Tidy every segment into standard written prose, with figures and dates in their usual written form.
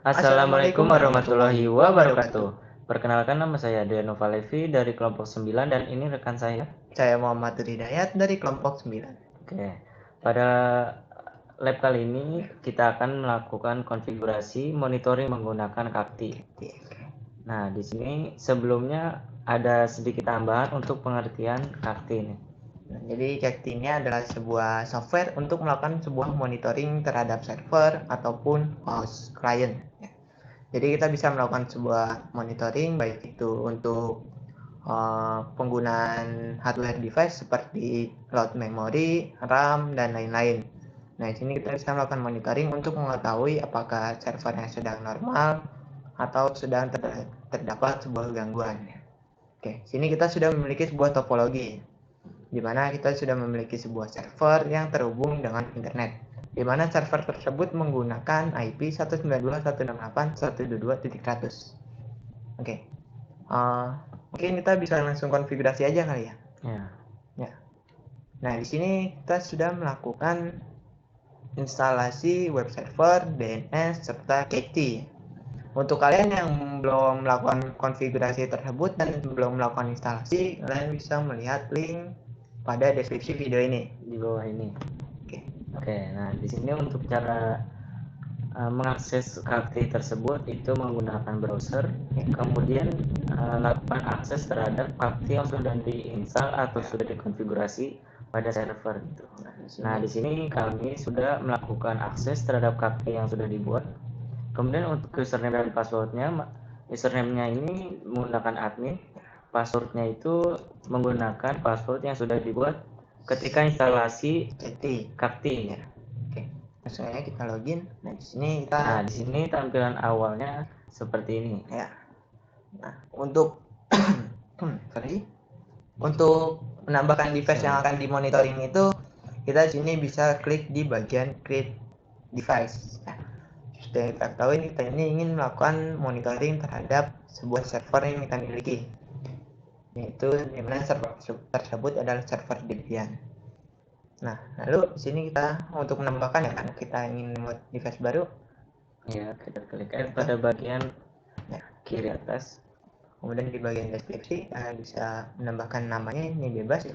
Assalamualaikum warahmatullahi wabarakatuh. Perkenalkan, nama saya Deanova Levi dari kelompok 9 dan ini rekan saya. Saya Muhammad Hidayat dari kelompok 9. Oke. Pada lab kali ini kita akan melakukan konfigurasi monitoring menggunakan Kakti. Nah, di sini sebelumnya ada sedikit tambahan untuk pengertian Kakti ini. Nah, jadi Kakti ini adalah sebuah software untuk melakukan sebuah monitoring terhadap server ataupun host client. Jadi kita bisa melakukan sebuah monitoring baik itu untuk penggunaan hardware device seperti load memory, RAM, dan lain-lain. Nah, di sini kita bisa melakukan monitoring untuk mengetahui apakah servernya sedang normal atau sedang terdapat sebuah gangguan. Oke, sini kita sudah memiliki sebuah topologi, di mana kita sudah memiliki sebuah server yang terhubung dengan internet, di mana server tersebut menggunakan IP 192.168.122.100. Oke, mungkin kita bisa langsung konfigurasi aja kali ya. Ya. Nah, di sini kita sudah melakukan instalasi web server, DNS, serta Kakti. Untuk kalian yang belum melakukan konfigurasi tersebut dan belum melakukan instalasi, kalian bisa melihat link pada deskripsi video ini di bawah ini. Oke, nah di sini untuk cara mengakses Kakti tersebut itu menggunakan browser, kemudian lakukan akses terhadap Kakti yang sudah diinstal atau sudah dikonfigurasi pada server gitu. Nah, di sini kami sudah melakukan akses terhadap Kakti yang sudah dibuat. Kemudian untuk username dan passwordnya, username-nya ini menggunakan admin, passwordnya itu menggunakan password yang sudah dibuat ketika instalasi Kakti ya. Langsung aja kita login. Nah, di sini tampilan awalnya seperti ini ya. Nah, untuk untuk menambahkan device yang akan dimonitoring itu, kita sini bisa klik di bagian create device. Nah, sudah kita tahu kita ini ingin melakukan monitoring terhadap sebuah server yang kita miliki, yaitu dimana server tersebut adalah server Debian. Nah, lalu di sini kita untuk menambahkan ya, karena kita ingin membuat device baru. Ya, kita klik pada bagian kiri atas. Kemudian di bagian deskripsi bisa menambahkan namanya, ini bebas.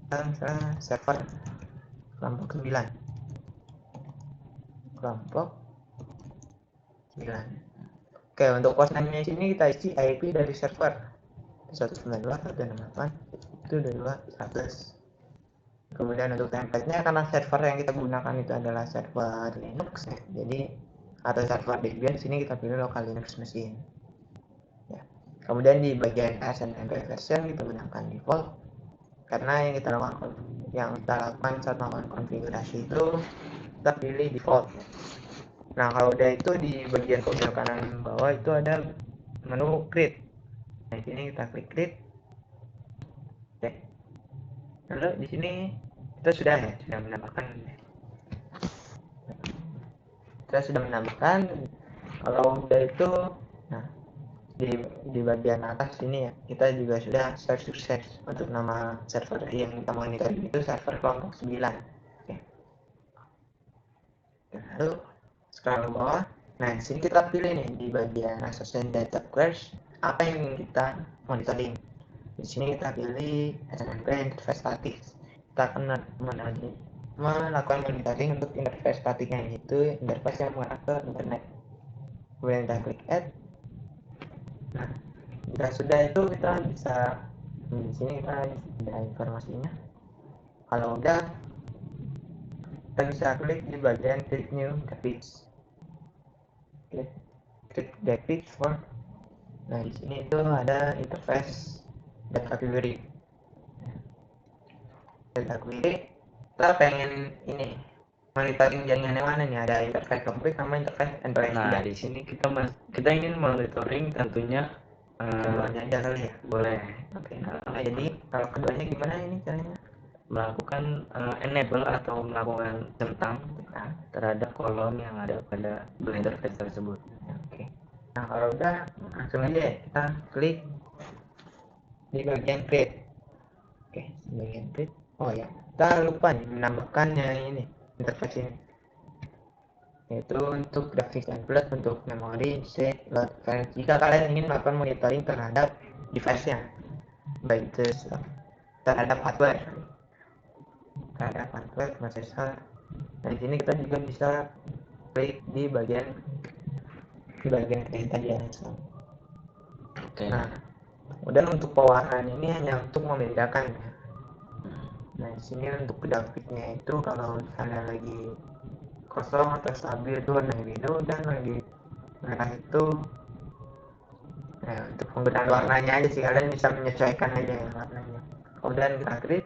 Misalnya server kelompok 9. Oke, untuk hostname-nya sini kita isi IP dari server 192.168.122.100. Kemudian untuk template-nya, karena server yang kita gunakan itu adalah server Linux, jadi atau server Debian, sini kita pilih local Linux machine. Ya. Kemudian di bagian SNMP version kita gunakan default, karena yang kita lakukan saat melakukan konfigurasi itu kita pilih default. Nah, kalau udah itu di bagian pojok kanan bawah itu ada menu create. Nah, di sini kita klik create. Oke. Lalu di sini kita sudah menambahkan. Kalau udah itu, nah di bagian atas ini ya, kita juga sudah save sukses untuk nama server yang kita monitor itu server kelompok 9. Oke. Lalu scroll ke bawah. Nah, di sini kita pilih nih di bagian associated data queries apa yang ingin kita monitoring. Di sini kita pilih SNMP interface static. Kita akan melakukan monitoring untuk interface statiknya, yaitu interface yang mengarah ke internet. Kemudian kita klik add. Nah, jika sudah itu kita bisa di sini kita ada informasinya. Kalau udah, kita bisa klik di bagian klik new page. Klik page for. Nah, di sini itu ada interface data query. Kita pengen ini monitoring jaringannya mana nih, ada interface public sama interface endpoint. Nah, di sini kita ingin monitoring tentunya keduanya aja kali ya. Boleh. Oke. Nah, jadi kalau keduanya gimana ini caranya? Melakukan enable atau melakukan centang terhadap kolom yang ada pada dua interface tersebut. Oke. Nah, kalau udah langsung aja kita klik di bagian create. Oke, di bagian create. Oh ya, kita lupa nih menambahkan yang ini interface ini. yaitu untuk grafik template, untuk memori, disk, load balance. Jika kalian ingin melakukan monitoring terhadap device-nya, baik itu terhadap hardware, prosesor. Nah, di sini kita juga bisa klik di bagian tadi ya. Nah, kemudian untuk pewarnaan ini hanya untuk membedakan. Nah, di sini untuk grafiknya itu kalau misalnya lagi kosong atau stabil itu warna biru, dan lagi merah itu, nah, untuk penggunaan warnanya aja sih, kalian bisa menyesuaikan aja ya warnanya. Kemudian kita klik.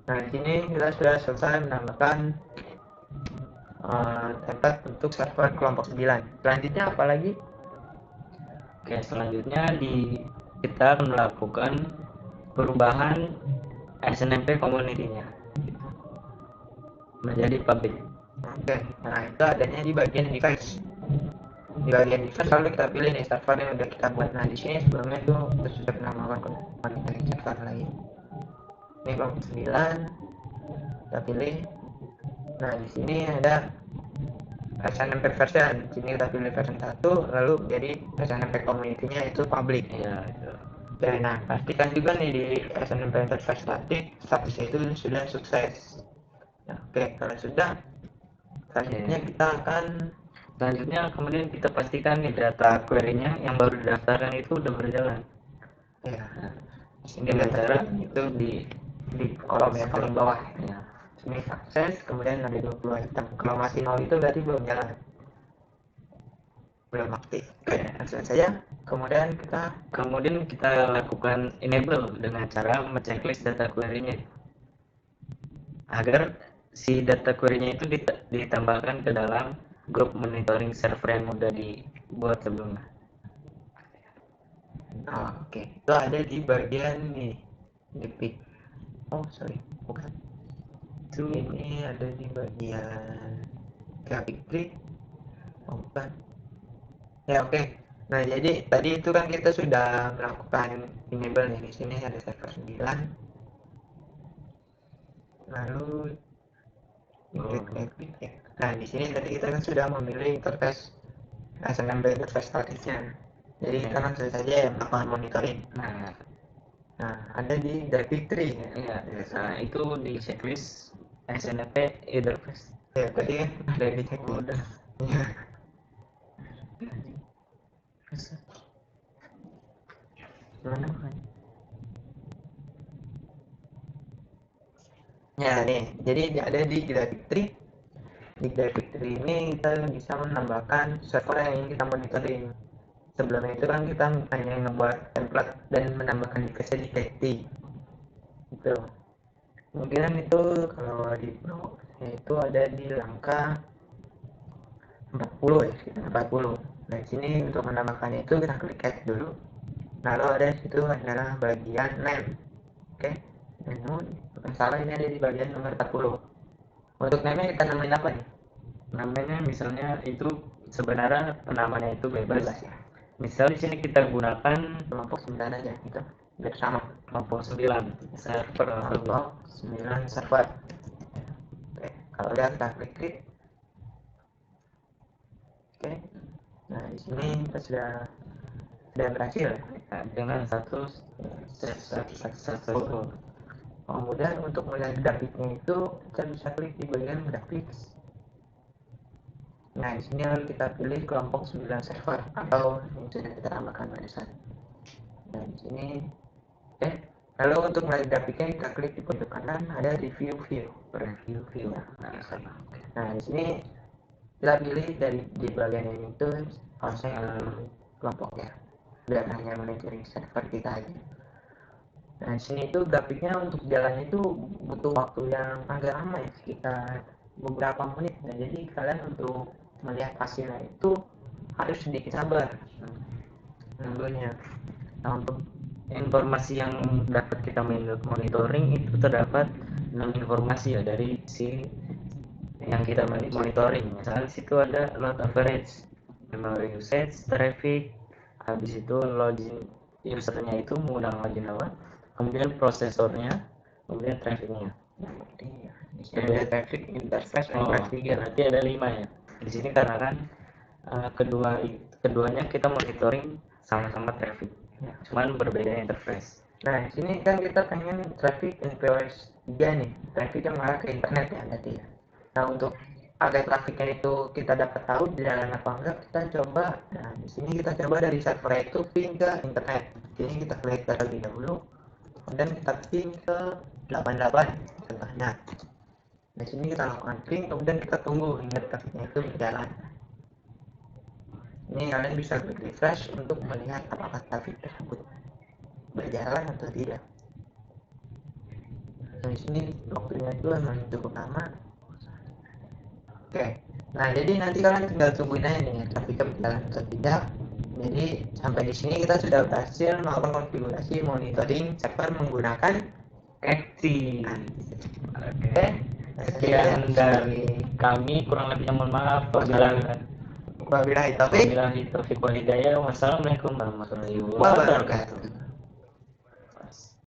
Nah, di sini kita sudah selesai menambahkan template untuk server kelompok 9. Selanjutnya apa lagi? Oke, selanjutnya kita akan melakukan perubahan SNMP community-nya menjadi public. Oke, nah itu adanya di bagian device. Di bagian device lalu kita pilih nih server yang udah kita buat. Nah, di sini sebelumnya itu kita sudah pernah melakukan monitoring server lain. Ini kelompok 9, kita pilih. Nah, di sini ada SNMP version. Di sini kita pilih version 1, lalu jadi SNMP community-nya itu public. Ya, itu. Oke, nah pastikan juga nih di SNMP interface static statusnya itu sudah sukses. Nah, oke, kalau sudah, selanjutnya kita akan kemudian kita pastikan nih data query-nya yang baru didaftarkan itu udah berjalan. ya, Ini dengan cara itu di kolom yang paling bawah ya. Ini sukses, kemudian ada 20 item. Kalau masih 0 itu berarti belum jalan, belum aktif. Oke, langsung saja. Kemudian kita lakukan enable dengan cara men-checklist data query-nya agar si data query-nya itu ditambahkan ke dalam grup monitoring server yang udah dibuat sebelumnya. Oke, itu ada di bagian nih, di bukan. Itu ini ada di bagian grafik tree. Bukan. Ya, oke. Nah, jadi tadi itu kan kita sudah melakukan enable nih. Di sini ada server 9. Lalu ya. Nah, di sini tadi kita kan sudah memilih interface SNMP interface statusnya. Jadi kita langsung saja yang melakukan monitoring. Nah, ada di graphic tree ya. Nah, itu di checklist SNMP interface. Ya, tadi kan ada di checklist. Udah. Ya. Mana kan? Ya, nih. Jadi ada di graphic tree. Di graphic tree ini kita bisa menambahkan server yang ingin kita monitoring. Sebelumnya itu kan kita hanya membuat template dan menambahkan device di TXT. Itu. Kemudian itu kalau di Pro itu ada di langkah 40 ya, sekitar 40. Nah, di sini untuk menambahkannya itu kita klik add dulu. Lalu ada situ adalah bagian name. Oke. Bukan salah, ini ada di bagian nomor 40. Untuk name kita namain apa nih? Namanya misalnya itu sebenarnya penamanya itu bebas ya. Misal di sini kita gunakan kelompok 9 aja gitu. Biar sama. Kelompok 9 server. Kelompok 9 server. Oke, kalau udah kita klik. Oke. Nah, di sini kita sudah berhasil dengan satu. Kemudian untuk melihat grafiknya itu kita bisa klik di bagian grafik. Nah, di sini lalu kita pilih kelompok 9 server atau yang sudah kita tambahkan barusan. Nah, di sini lalu untuk melihat grafiknya kita klik di pojok kanan ada review view. Nah, di sini kita pilih di bagian ini itu harusnya kelompok ya, biar hanya monitoring server kita aja. Nah, di sini itu grafiknya untuk jalannya itu butuh waktu yang agak lama ya, sekitar beberapa menit. Nah, jadi kalian untuk melihat hasilnya itu harus sedikit sabar nunggunya. Nah, untuk informasi yang dapat kita monitoring itu terdapat 6 informasi ya dari si yang kita monitoring. Misalnya di situ ada load average, memory usage, traffic, habis itu login usernya itu menggunakan login apa, kemudian prosesornya, kemudian trafficnya. Ada traffic, interface, and Oh, configure. berarti ada 5 ya. Di sini karena kan keduanya kita monitoring sama-sama traffic, Ya. cuman berbeda interface. Nah, di sini kan kita pengen traffic influence 3 nih, traffic yang mengarah ke internet ya berarti ya. Nah, untuk agar trafiknya itu kita dapat tahu di jalan apa enggak, kita coba, nah di sini kita coba dari server itu ping ke internet. Jadi kita klik terlebih dahulu, kemudian kita ping ke 88 contohnya. Di sini kita lakukan ping, kemudian kita tunggu hingga trafiknya itu berjalan. Ini kalian bisa klik refresh untuk melihat apakah trafik tersebut berjalan atau tidak. Nah, di sini waktunya itu memang cukup lama. Oke, nah jadi nanti kalian tinggal tungguin aja nih trafiknya berjalan atau tidak. Jadi sampai di sini kita sudah berhasil melakukan konfigurasi monitoring server menggunakan Active. Oke. Sekian dari kami, kurang lebihnya mohon maaf. Wabillahi taufiq Wabillahi taufiq wal hidayah. Wassalamualaikum warahmatullahi wabarakatuh. wabarakatuh.